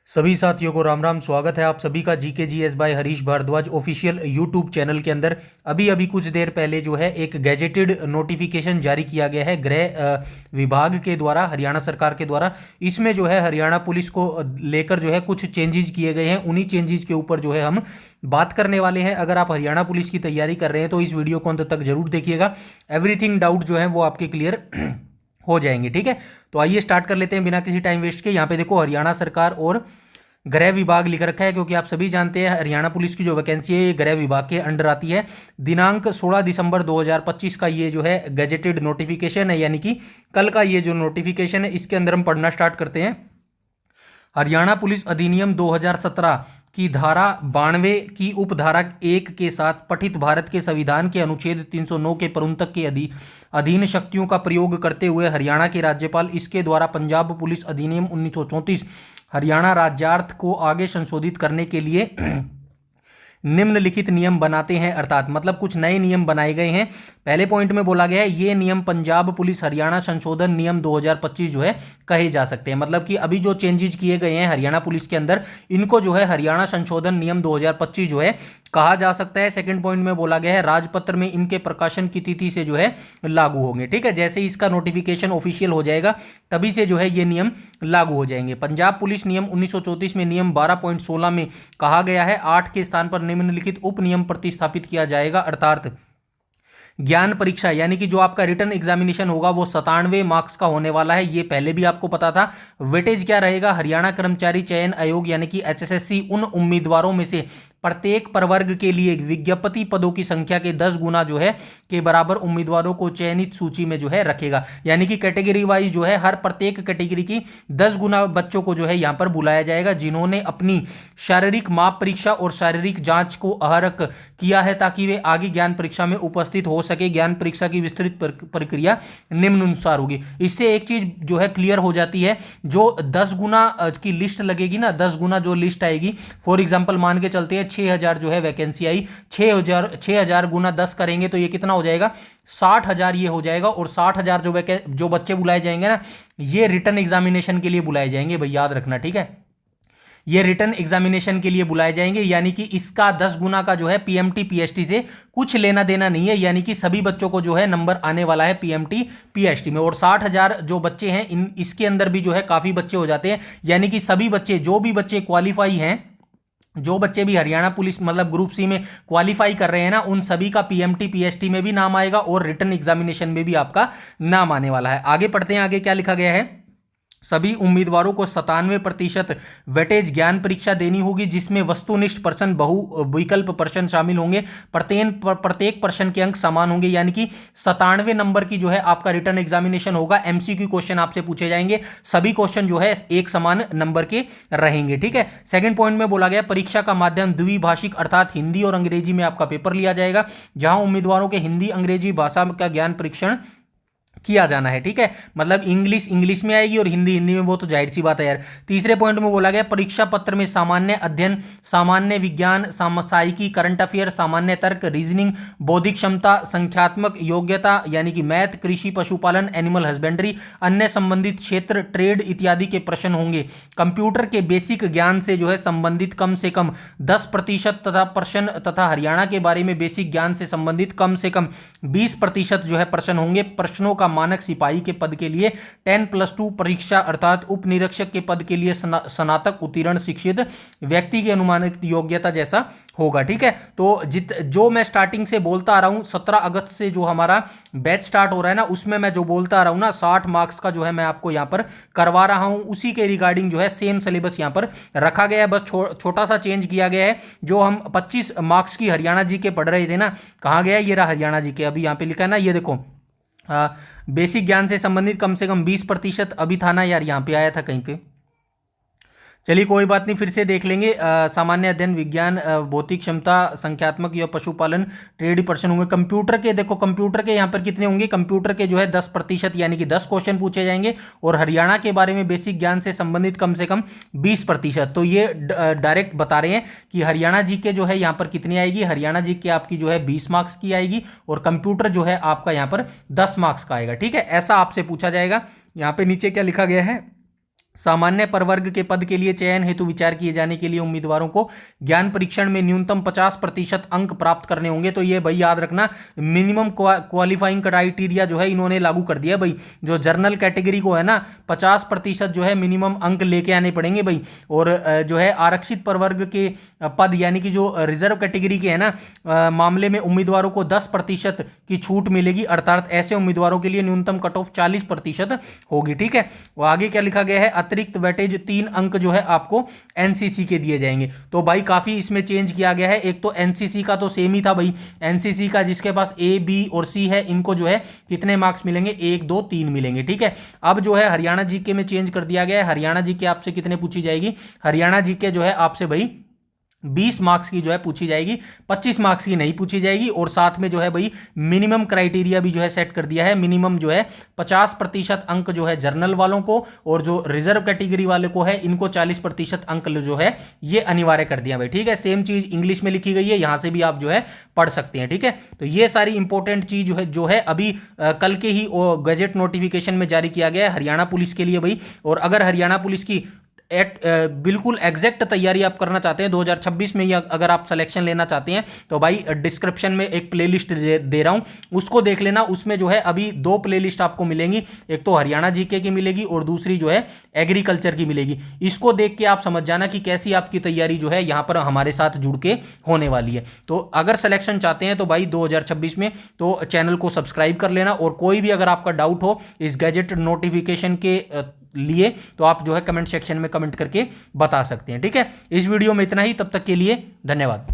सभी साथियों को राम राम। स्वागत है आप सभी का GK GS by Harish Bhardwaj official YouTube channel के अंदर। अभी अभी कुछ देर पहले जो है एक गैजेटेड नोटिफिकेशन जारी किया गया है गृह विभाग के द्वारा, हरियाणा सरकार के द्वारा। इसमें जो है हरियाणा पुलिस को लेकर जो है कुछ चेंजेस किए गए हैं। उन्हीं चेंजेस के ऊपर जो है हम बात करने वाले हैं। अगर आप हरियाणा पुलिस की तैयारी कर रहे हैं तो इस वीडियो को अंत तक जरूर देखिएगा। एवरीथिंग डाउट जो है वो आपके क्लियर हो जाएंगे। ठीक है, तो आइए स्टार्ट कर लेते हैं बिना किसी टाइम वेस्ट के। यहाँ पे देखो हरियाणा सरकार और गृह विभाग लिख रखा है, क्योंकि आप सभी जानते हैं हरियाणा पुलिस की जो वैकेंसी है ये गृह विभाग के अंडर आती है। दिनांक 16 दिसंबर 2025 का ये जो है गैजेटेड नोटिफिकेशन है, यानी कि कल का ये जो नोटिफिकेशन है इसके अंदर हम पढ़ना स्टार्ट करते हैं। हरियाणा पुलिस अधिनियम 2017 की धारा 92 की उपधारा 1 के साथ पठित भारत के संविधान के अनुच्छेद 309 के प्रमुख के अधीन शक्तियों का प्रयोग करते हुए हरियाणा के राज्यपाल इसके द्वारा पंजाब पुलिस अधिनियम 1934 हरियाणा राज्यार्थ को आगे संशोधित करने के लिए निम्नलिखित नियम बनाते हैं। अर्थात मतलब कुछ नए नियम बनाए गए हैं। पहले पॉइंट में बोला गया है ये नियम पंजाब पुलिस हरियाणा संशोधन नियम 2025 जो है कहे जा सकते हैं। मतलब कि अभी जो चेंजेस किए गए हैं हरियाणा पुलिस के अंदर, इनको जो है हरियाणा संशोधन नियम 2025 जो है कहा जा सकता है। सेकंड पॉइंट में बोला गया है राजपत्र में इनके प्रकाशन की तिथि से जो है लागू होंगे। ठीक है, जैसे इसका नोटिफिकेशन ऑफिशियल हो जाएगा तभी से जो है ये नियम लागू हो जाएंगे। पंजाब पुलिस नियम 1934 में नियम 12.16 में कहा गया है 8 के स्थान पर निम्नलिखित उप नियम प्रतिस्थापित किया जाएगा। अर्थात ज्ञान परीक्षा यानी कि जो आपका रिटन एग्जामिनेशन होगा वो 97 मार्क्स का होने वाला है। ये पहले भी आपको पता था। वेटेज क्या रहेगा, हरियाणा कर्मचारी चयन आयोग यानी कि एचएसएससी उन उम्मीदवारों में से प्रत्येक प्रवर्ग के लिए विज्ञप्ति पदों की संख्या के 10 गुना जो है के बराबर उम्मीदवारों को चयनित सूची में जो है रखेगा। यानी कि कैटेगरी वाइज जो है हर प्रत्येक कैटेगरी की 10 गुना बच्चों को जो है यहाँ पर बुलाया जाएगा जिन्होंने अपनी शारीरिक माप परीक्षा और शारीरिक जांच को अहरक किया है, ताकि वे आगे ज्ञान परीक्षा में उपस्थित हो सके। ज्ञान परीक्षा की विस्तृत प्रक्रिया निम्नानुसार होगी। इससे एक चीज जो है क्लियर हो जाती है, जो 10 गुना की लिस्ट लगेगी ना, 10 गुना जो लिस्ट आएगी, फॉर एग्जाम्पल मान के चलते हैं 6000 जो है वैकेंसी आई, 6000 गुना 10 करेंगे तो ये कितना हो जाएगा, 60,000 ये हो जाएगा। और 60,000 जो बच्चे बुलाए जाएंगे ना, ये रिटन एग्जामिनेशन के लिए बुलाए जाएंगे भाई, याद रखना। ठीक है, ये रिटन एग्जामिनेशन के लिए बुलाए जाएंगे। यानी कि इसका 10 गुना का जो है पीएमटी पीएसटी से कुछ लेना देना नहीं है। यानी कि सभी बच्चों को जो है नंबर आने वाला है पीएमटी पीएसटी में। और 60,000 जो बच्चे हैं इसके अंदर भी जो है काफी बच्चे हो जाते हैं। यानी कि सभी बच्चे, जो भी बच्चे क्वालिफाई हैं, जो बच्चे भी हरियाणा पुलिस मतलब ग्रुप सी में क्वालिफाई कर रहे हैं ना, उन सभी का पीएमटी पीएसटी में भी नाम आएगा और रिटन एग्जामिनेशन में भी आपका नाम आने वाला है। आगे पढ़ते हैं, आगे क्या लिखा गया है। सभी उम्मीदवारों को 97% वेटेज ज्ञान परीक्षा देनी होगी, जिसमें वस्तुनिष्ठ प्रश्न, बहु विकल्प प्रश्न शामिल होंगे। प्रत्येक प्रश्न के अंक समान होंगे। यानी कि 97 नंबर की जो है आपका रिटन एग्जामिनेशन होगा। एमसीक्यू क्वेश्चन आपसे पूछे जाएंगे, सभी क्वेश्चन जो है एक समान नंबर के रहेंगे। ठीक है, सेकंड पॉइंट में बोला गया परीक्षा का माध्यम द्विभाषिक अर्थात हिंदी और अंग्रेजी में आपका पेपर लिया जाएगा, जहां उम्मीदवारों के हिंदी अंग्रेजी भाषा का ज्ञान परीक्षण किया जाना है। ठीक है, मतलब इंग्लिश में आएगी और हिंदी में, वो तो जाहिर सी बात है यार। तीसरे पॉइंट में बोला गया परीक्षा पत्र में सामान्य अध्ययन, सामान्य विज्ञान, सामयिकी, करंट अफेयर, सामान्य तर्क, रीजनिंग, बौद्धिक क्षमता, संख्यात्मक योग्यता यानी कि मैथ, कृषि, पशुपालन, एनिमल हस्बेंड्री, अन्य संबंधित क्षेत्र, ट्रेड इत्यादि के प्रश्न होंगे। कंप्यूटर के बेसिक ज्ञान से जो है संबंधित कम से कम 10% तथा प्रश्न तथा हरियाणा के बारे में बेसिक ज्ञान से संबंधित कम से कम 20% जो है प्रश्न होंगे। प्रश्नों का मानक सिपाही के पद के लिए 10+2 परीक्षा अर्थात उप निरीक्षक के पद के लिए स्नातक उत्तीर्ण शिक्षित व्यक्ति की अनुमानित योग्यता जैसा होगा। ठीक है, तो जो मैं स्टार्टिंग से बोलता आ रहा हूं, 17 अगस्त से जो हमारा बैच स्टार्ट हो रहा है ना, उसमें मैं जो बोलता आ रहा हूं ना, 60 मार्क्स का जो है मैं आपको यहां पर करवा रहा हूं, उसी के रिगार्डिंग जो है सेम सिलेबस यहां पर रखा गया है। बस छोटा सा चेंज किया गया है। जो हम 25 मार्क्स की हरियाणा जी के पढ़ रहे थे ना, कहाँ गया ये रहा हरियाणा जी के, अभी यहाँ पे लिखा है ना, ये देखो बेसिक ज्ञान से संबंधित कम से कम 20% अभी था ना यार, यहाँ पे आया था कहीं पे। चलिए कोई बात नहीं, फिर से देख लेंगे। सामान्य अध्ययन, विज्ञान, भौतिक क्षमता, संख्यात्मक या पशुपालन, ट्रेड पर्सन होंगे। कंप्यूटर के देखो, कंप्यूटर के यहाँ पर कितने होंगे, कंप्यूटर के जो है 10% यानी कि 10 क्वेश्चन पूछे जाएंगे। और हरियाणा के बारे में बेसिक ज्ञान से संबंधित कम से कम 20%। तो ये डायरेक्ट बता रहे हैं कि हरियाणा जी के जो है यहाँ पर कितनी आएगी, हरियाणा जी के आपकी जो है 20 मार्क्स की आएगी और कंप्यूटर जो है आपका यहाँ पर 10 मार्क्स का आएगा। ठीक है, ऐसा आपसे पूछा जाएगा। यहाँ पे नीचे क्या लिखा गया है, सामान्य प्रवर्ग के पद के लिए चयन हेतु विचार किए जाने के लिए उम्मीदवारों को ज्ञान परीक्षण में न्यूनतम 50% अंक प्राप्त करने होंगे। तो ये भाई याद रखना, मिनिमम क्वालिफाइंग क्राइटेरिया जो है इन्होंने लागू कर दिया भाई। जो जनरल कैटेगरी को है ना 50% जो है मिनिमम अंक लेके आने पड़ेंगे भाई। और जो है आरक्षित प्रवर्ग के पद यानी कि जो रिजर्व कैटेगरी के है ना मामले में उम्मीदवारों को 10% की छूट मिलेगी, अर्थात ऐसे उम्मीदवारों के लिए न्यूनतम कट ऑफ 40% होगी। ठीक है, वो आगे क्या लिखा गया है, अतिरिक्त वेटेज 3 अंक जो है आपको एनसीसी के दिए जाएंगे। तो भाई काफी इसमें चेंज किया गया है। एक तो एनसीसी का तो सेम ही था भाई, एनसीसी का जिसके पास ए बी और सी है इनको जो है कितने मार्क्स मिलेंगे, 1 2 3 मिलेंगे। ठीक है, अब जो है हरियाणा जीके में चेंज कर दिया गया है। हरियाणा जीके आपसे कितने पूछी जाएगी, हरियाणा जीके जो है आपसे भाई 20 मार्क्स की जो है पूछी जाएगी, 25 मार्क्स की नहीं पूछी जाएगी। और साथ में जो है भाई मिनिमम क्राइटेरिया भी जो है सेट कर दिया है, मिनिमम जो है 50% अंक जो है जर्नल वालों को, और जो रिजर्व कैटेगरी वाले को है इनको 40% अंक जो है ये अनिवार्य कर दिया भाई। ठीक है, सेम चीज इंग्लिश में लिखी गई है, यहां से भी आप जो है पढ़ सकते हैं। ठीक है, तो ये सारी इंपॉर्टेंट चीज जो है अभी कल के ही गजट नोटिफिकेशन में जारी किया गया है हरियाणा पुलिस के लिए भाई। और अगर हरियाणा पुलिस की बिल्कुल एग्जैक्ट तैयारी आप करना चाहते हैं 2026 में, या अगर आप सिलेक्शन लेना चाहते हैं तो भाई डिस्क्रिप्शन में एक प्लेलिस्ट दे रहा हूं, उसको देख लेना। उसमें जो है अभी 2 प्लेलिस्ट आपको मिलेंगी, एक तो हरियाणा जीके की मिलेगी और दूसरी जो है एग्रीकल्चर की मिलेगी। इसको देख के आप समझ जाना कि कैसी आपकी तैयारी जो है यहाँ पर हमारे साथ जुड़ के होने वाली है। तो अगर सिलेक्शन चाहते हैं तो भाई 2026 में तो चैनल को सब्सक्राइब कर लेना। और कोई भी अगर आपका डाउट हो इस गैजेट नोटिफिकेशन के लिए तो आप जो है कमेंट सेक्शन में कमेंट करके बता सकते हैं। ठीक है, इस वीडियो में इतना ही, तब तक के लिए धन्यवाद।